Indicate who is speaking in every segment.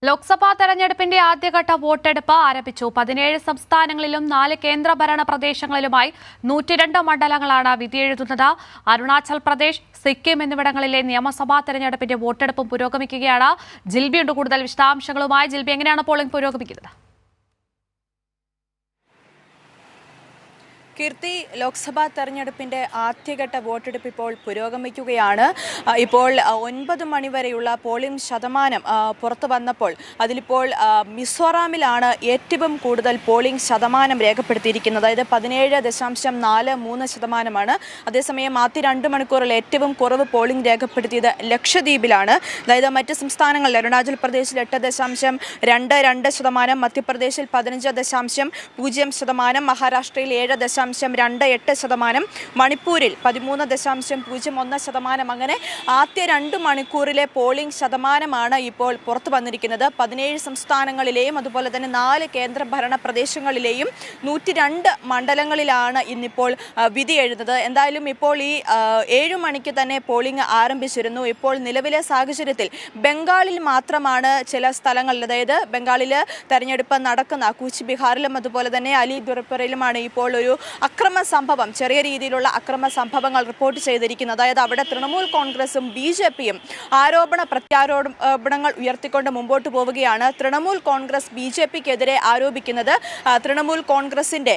Speaker 1: ലോക്സഭാ തെരഞ്ഞെടുപ്പിന്റെ ആദ്യഘട്ട വോട്ടെടുപ്പ് ആരംഭിച്ചു. 17 സംസ്ഥാനങ്ങളിലും 4 കേന്ദ്രഭരണ പ്രദേശങ്ങളിലുമായി 102 മണ്ഡലങ്ങളാണ് വിധിയെഴുതുന്നത്. അരുണാചൽ പ്രദേശ്, സിക്കിം എന്നിവിടങ്ങളിലെ നിയമസഭാ തെരഞ്ഞെടുപ്പിന്റെ വോട്ടെടുപ്പും പുരോഗമിക്കുകയാണ്. ജിൽബിയുണ്ട് കൂടുതൽ വിശദാംശങ്ങളുമായി. ജിൽബി, എങ്ങനെയാണ് പോളിംഗ് പുരോഗമിക്കുന്നത്?
Speaker 2: കീർത്തി, ലോക്സഭാ തെരഞ്ഞെടുപ്പിന്റെ ആദ്യഘട്ട വോട്ടെടുപ്പ് ഇപ്പോൾ പുരോഗമിക്കുകയാണ്. ഇപ്പോൾ 9 മണിവരെയുള്ള പോളിംഗ് ശതമാനം പുറത്തു വന്നപ്പോൾ അതിലിപ്പോൾ മിസോറാമിലാണ് ഏറ്റവും കൂടുതൽ പോളിംഗ് ശതമാനം രേഖപ്പെടുത്തിയിരിക്കുന്നത്. അതായത് 17.43%. അതേസമയം ആദ്യ 2 മണിക്കൂറിൽ ഏറ്റവും കുറവ് പോളിംഗ് രേഖപ്പെടുത്തിയത് ലക്ഷദ്വീപിലാണ്. അതായത് മറ്റ് സംസ്ഥാനങ്ങളിൽ അരുണാചൽ പ്രദേശിൽ 8.22%, മധ്യപ്രദേശിൽ 15.0%, മഹാരാഷ്ട്രയിൽ 7.28%, മണിപ്പൂരിൽ 13.01%. അങ്ങനെ ആദ്യ 2 മണിക്കൂറിലെ പോളിംഗ് ശതമാനമാണ് ഇപ്പോൾ പുറത്തു വന്നിരിക്കുന്നത്. 17 സംസ്ഥാനങ്ങളിലെയും അതുപോലെ തന്നെ 4 കേന്ദ്രഭരണ പ്രദേശങ്ങളിലെയും 102 മണ്ഡലങ്ങളിലാണ് ഇന്നിപ്പോൾ വിധി എഴുതുന്നത്. എന്തായാലും ഇപ്പോൾ ഈ 7 മണിക്ക് തന്നെ പോളിംഗ് ആരംഭിച്ചിരുന്നു. ഇപ്പോൾ നിലവിലെ സാഹചര്യത്തിൽ ബംഗാളിൽ മാത്രമാണ് ചില സ്ഥലങ്ങളിൽ, അതായത് ബംഗാളിൽ തെരഞ്ഞെടുപ്പ് നടക്കുന്ന കൂച്ച് ബിഹാറിലും അതുപോലെ തന്നെ അലിദുർപ്പുരയിലുമാണ് ഇപ്പോൾ ഒരു ചെറിയ രീതിയിലുള്ള അക്രമ സംഭവങ്ങൾ റിപ്പോർട്ട് ചെയ്തിരിക്കുന്നത്. അതായത് അവിടെ തൃണമൂൽ കോൺഗ്രസും BJPയും ആരോപണ പ്രത്യാരോപണങ്ങൾ ഉയർത്തിക്കൊണ്ട് മുമ്പോട്ട് പോവുകയാണ്. തൃണമൂൽ കോൺഗ്രസ് BJPക്കെതിരെ ആരോപിക്കുന്നത് തൃണമൂൽ കോൺഗ്രസിന്റെ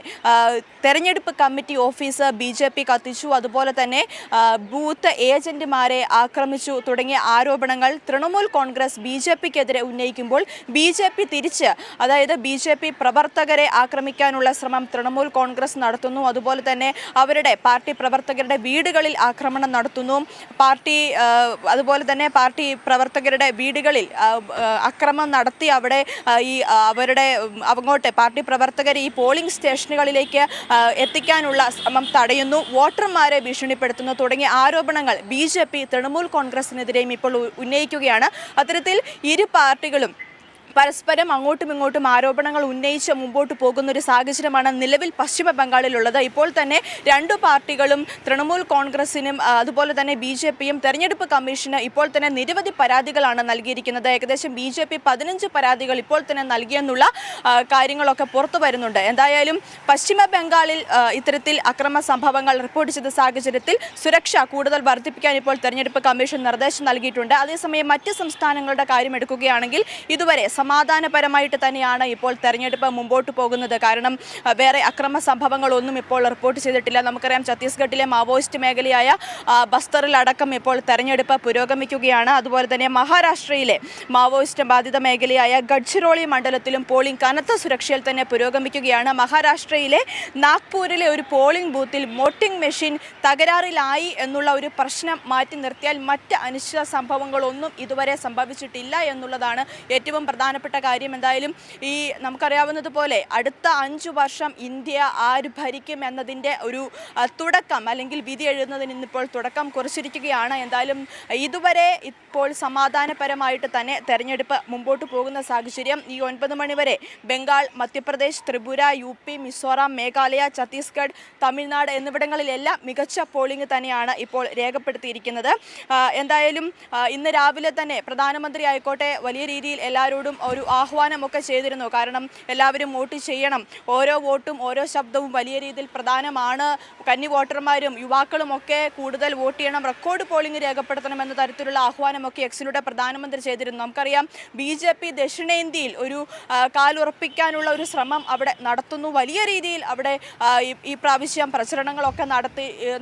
Speaker 2: തെരഞ്ഞെടുപ്പ് കമ്മിറ്റി ഓഫീസ് BJP കത്തിച്ചു, അതുപോലെ തന്നെ ബൂത്ത് ഏജന്റുമാരെ ആക്രമിച്ചു തുടങ്ങിയ ആരോപണങ്ങൾ തൃണമൂൽ കോൺഗ്രസ് BJPക്കെതിരെ ഉന്നയിക്കുമ്പോൾ BJP തിരിച്ച്, അതായത് BJP പ്രവർത്തകരെ ആക്രമിക്കാനുള്ള ശ്രമം തൃണമൂൽ കോൺഗ്രസ് നടത്തുന്നു. അതുപോലെ തന്നെ അവരുടെ പാർട്ടി പ്രവർത്തകരുടെ വീടുകളിൽ ആക്രമണം നടത്തുന്നു. അതുപോലെ തന്നെ പാർട്ടി പ്രവർത്തകരുടെ വീടുകളിൽ അക്രമം നടത്തി അവിടെ അങ്ങോട്ട് പാർട്ടി പ്രവർത്തകരെ ഈ പോളിംഗ് സ്റ്റേഷനുകളിലേക്ക് എത്തിക്കാനുള്ള ശ്രമം തടയുന്നു, വോട്ടർമാരെ ഭീഷണിപ്പെടുത്തുന്നു തുടങ്ങിയ ആരോപണങ്ങൾ BJP തൃണമൂൽ കോൺഗ്രസിനെതിരെയും ഇപ്പോൾ ഉന്നയിക്കുകയാണ്. അത്തരത്തിൽ ഇരു പാർട്ടികളും പരസ്പരം അങ്ങോട്ടും ഇങ്ങോട്ടും ആരോപണങ്ങൾ ഉന്നയിച്ച് മുമ്പോട്ട് പോകുന്ന ഒരു സാഹചര്യമാണ് നിലവിൽ പശ്ചിമ ബംഗാളിലുള്ളത്. ഇപ്പോൾ തന്നെ 2 പാർട്ടികളും തൃണമൂൽ കോൺഗ്രസിനും അതുപോലെ തന്നെ BJPയും തെരഞ്ഞെടുപ്പ് കമ്മീഷന് ഇപ്പോൾ തന്നെ നിരവധി പരാതികളാണ് നൽകിയിരിക്കുന്നത്. ഏകദേശം BJP 15 പരാതികൾ ഇപ്പോൾ തന്നെ നൽകിയെന്നുള്ള കാര്യങ്ങളൊക്കെ പുറത്തു വരുന്നുണ്ട്. എന്തായാലും പശ്ചിമ ബംഗാളിൽ ഇത്തരത്തിൽ അക്രമ സംഭവങ്ങൾ റിപ്പോർട്ട് ചെയ്ത സാഹചര്യത്തിൽ സുരക്ഷ കൂടുതൽ വർദ്ധിപ്പിക്കാൻ ഇപ്പോൾ തെരഞ്ഞെടുപ്പ് കമ്മീഷൻ നിർദ്ദേശം നൽകിയിട്ടുണ്ട്. അതേസമയം മറ്റ് സംസ്ഥാനങ്ങളുടെ കാര്യം എടുക്കുകയാണെങ്കിൽ ഇതുവരെ സമാധാനപരമായിട്ട് തന്നെയാണ് ഇപ്പോൾ തെരഞ്ഞെടുപ്പ് മുമ്പോട്ട് പോകുന്നത്. കാരണം വേറെ അക്രമ സംഭവങ്ങളൊന്നും ഇപ്പോൾ റിപ്പോർട്ട് ചെയ്തിട്ടില്ല. നമുക്കറിയാം, ഛത്തീസ്ഗഡിലെ മാവോയിസ്റ്റ് മേഖലയായ ബസ്തറിലടക്കം ഇപ്പോൾ തെരഞ്ഞെടുപ്പ് പുരോഗമിക്കുകയാണ്. അതുപോലെ തന്നെ മഹാരാഷ്ട്രയിലെ മാവോയിസ്റ്റ് ബാധിത മേഖലയായ ഗഡ്ചിറോളി മണ്ഡലത്തിലും പോളിംഗ് കനത്ത സുരക്ഷയിൽ തന്നെ പുരോഗമിക്കുകയാണ്. മഹാരാഷ്ട്രയിലെ നാഗ്പൂരിലെ ഒരു പോളിംഗ് ബൂത്തിൽ വോട്ടിംഗ് മെഷീൻ തകരാറിലായി എന്നുള്ള ഒരു പ്രശ്നം മാറ്റി നിർത്തിയാൽ മറ്റ് അനിശ്ചിത സംഭവങ്ങളൊന്നും ഇതുവരെ സംഭവിച്ചിട്ടില്ല എന്നുള്ളതാണ് ഏറ്റവും പ്രധാനപ്പെട്ട കാര്യം. എന്തായാലും ഈ നമുക്കറിയാവുന്നതുപോലെ അടുത്ത 5 വർഷം ഇന്ത്യ ആര് ഭരിക്കും എന്നതിൻ്റെ ഒരു തുടക്കം, അല്ലെങ്കിൽ വിധി എഴുതുന്നതിന് ഇന്നിപ്പോൾ തുടക്കം കുറിച്ചിരിക്കുകയാണ്. എന്തായാലും ഇതുവരെ ഇപ്പോൾ സമാധാനപരമായിട്ട് തന്നെ തെരഞ്ഞെടുപ്പ് മുമ്പോട്ട് പോകുന്ന സാഹചര്യം. ഈ 9 മണിവരെ ബംഗാൾ, മധ്യപ്രദേശ്, ത്രിപുര, UP, മിസോറാം, മേഘാലയ, ഛത്തീസ്ഗഡ്, തമിഴ്നാട് എന്നിവിടങ്ങളിലെല്ലാം മികച്ച പോളിംഗ് തന്നെയാണ് ഇപ്പോൾ രേഖപ്പെടുത്തിയിരിക്കുന്നത്. എന്തായാലും ഇന്ന് രാവിലെ തന്നെ പ്രധാനമന്ത്രി ആയിക്കോട്ടെ വലിയ രീതിയിൽ എല്ലാവരോടും ഒരു ആഹ്വാനമൊക്കെ ചെയ്തിരുന്നു. കാരണം എല്ലാവരും വോട്ട് ചെയ്യണം, ഓരോ വോട്ടും ഓരോ ശബ്ദവും വലിയ രീതിയിൽ പ്രധാനമാണ്, കന്നി വോട്ടർമാരും യുവാക്കളും ഒക്കെ കൂടുതൽ വോട്ട് ചെയ്യണം, റെക്കോർഡ് പോളിംഗ് രേഖപ്പെടുത്തണം എന്ന തരത്തിലുള്ള ആഹ്വാനമൊക്കെ എക്സിലൂടെ പ്രധാനമന്ത്രി ചെയ്തിരുന്നു. നമുക്കറിയാം, BJP ദക്ഷിണേന്ത്യയിൽ ഒരു കാലുറപ്പിക്കാനുള്ള ഒരു ശ്രമം അവിടെ നടത്തുന്നു. വലിയ രീതിയിൽ അവിടെ ഈ പ്രാവശ്യം പ്രചരണങ്ങളൊക്കെ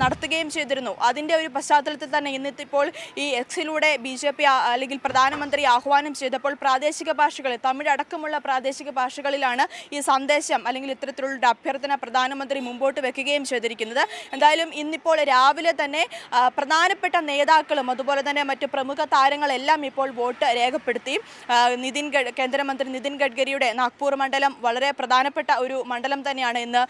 Speaker 2: നടത്തുകയും ചെയ്തിരുന്നു. അതിൻ്റെ ഒരു പശ്ചാത്തലത്തിൽ തന്നെ ഇന്നിപ്പോൾ ഈ എക്സിലൂടെ BJP അല്ലെങ്കിൽ പ്രധാനമന്ത്രി ആഹ്വാനം ചെയ്തപ്പോൾ പ്രാദേശിക ഭാഷകളിൽ, തമിഴ് അടക്കമുള്ള പ്രാദേശിക ഭാഷകളിലാണ് ഈ സന്ദേശം അല്ലെങ്കിൽ ഇത്തരത്തിലുള്ള അഭ്യർത്ഥന പ്രധാനമന്ത്രി മുമ്പോട്ട് വെക്കുകയും ചെയ്തിരിക്കുന്നത്. എന്തായാലും ഇന്നിപ്പോൾ രാവിലെ തന്നെ പ്രധാനപ്പെട്ട നേതാക്കളും അതുപോലെ തന്നെ മറ്റു പ്രമുഖ താരങ്ങളെല്ലാം ഇപ്പോൾ വോട്ട് രേഖപ്പെടുത്തി. കേന്ദ്രമന്ത്രി നിതിൻ ഗഡ്കരിയുടെ നാഗ്പൂർ മണ്ഡലം വളരെ പ്രധാനപ്പെട്ട ഒരു മണ്ഡലം തന്നെയാണ് ഇന്ന്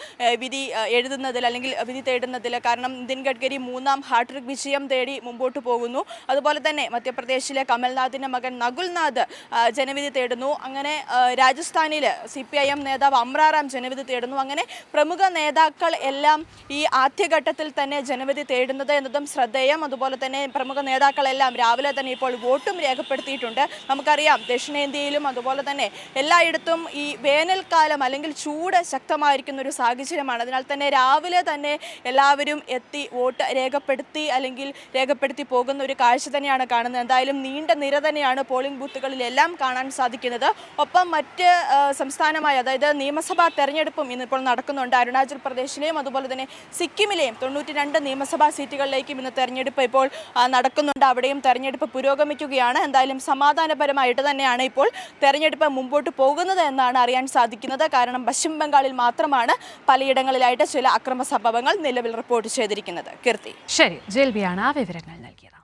Speaker 2: വിധി എഴുതുന്നതിൽ അല്ലെങ്കിൽ വിധി തേടുന്നതിൽ. കാരണം നിതിൻ ഗഡ്കരി 3ാം ഹാട്രിക് വിജയം തേടി മുമ്പോട്ട് പോകുന്നു. അതുപോലെ തന്നെ മധ്യപ്രദേശിലെ കമൽനാഥിൻ്റെ മകൻ നകുൽനാഥ് ജനവിധി തേടുന്നു. അങ്ങനെ രാജസ്ഥാനിൽ CPIM നേതാവ് അമ്രാറാം ജനവിധി തേടുന്നു. അങ്ങനെ പ്രമുഖ നേതാക്കൾ എല്ലാം ഈ ആദ്യഘട്ടത്തിൽ തന്നെ ജനവിധി തേടുന്നത് എന്നതും ശ്രദ്ധേയം. അതുപോലെ തന്നെ പ്രമുഖ നേതാക്കളെല്ലാം രാവിലെ തന്നെ ഇപ്പോൾ വോട്ടും രേഖപ്പെടുത്തിയിട്ടുണ്ട്. നമുക്കറിയാം ദക്ഷിണേന്ത്യയിലും അതുപോലെ തന്നെ എല്ലായിടത്തും ഈ വേനൽക്കാലം അല്ലെങ്കിൽ ചൂട് ശക്തമായിരിക്കുന്ന ഒരു സാഹചര്യമാണ്. അതിനാൽ തന്നെ രാവിലെ തന്നെ എല്ലാവരും എത്തി വോട്ട് രേഖപ്പെടുത്തി പോകുന്ന ഒരു കാഴ്ച തന്നെയാണ് കാണുന്നത്. എന്തായാലും നീണ്ട നിര തന്നെയാണ് പോളിംഗ് ബൂത്തുകളിലെല്ലാം കാണാൻ സാധിക്കുന്നത്. ഒപ്പം മറ്റ് സംസ്ഥാനമായ അതായത് നിയമസഭാ തെരഞ്ഞെടുപ്പും ഇന്നിപ്പോൾ നടക്കുന്നുണ്ട്. അരുണാചൽ പ്രദേശിലെയും അതുപോലെ തന്നെ സിക്കിമിലെയും 92 നിയമസഭാ സീറ്റുകളിലേക്കും ഇന്ന് തെരഞ്ഞെടുപ്പ് ഇപ്പോൾ നടക്കുന്നുണ്ട്. അവിടെയും തെരഞ്ഞെടുപ്പ് പുരോഗമിക്കുകയാണ്. എന്തായാലും സമാധാനപരമായിട്ട് തന്നെയാണ് ഇപ്പോൾ തെരഞ്ഞെടുപ്പ് മുമ്പോട്ട് പോകുന്നത് എന്നാണ് അറിയാൻ സാധിക്കുന്നത്. കാരണം പശ്ചിമ ബംഗാളിൽ മാത്രമാണ് പലയിടങ്ങളിലായിട്ട് ചില അക്രമ സംഭവങ്ങൾ നിലവിൽ റിപ്പോർട്ട് ചെയ്തിരിക്കുന്നത്. കീർത്തി.
Speaker 1: ശരി, ജെൽബിയാണ് ആ വിവരങ്ങൾ നൽകിയത്.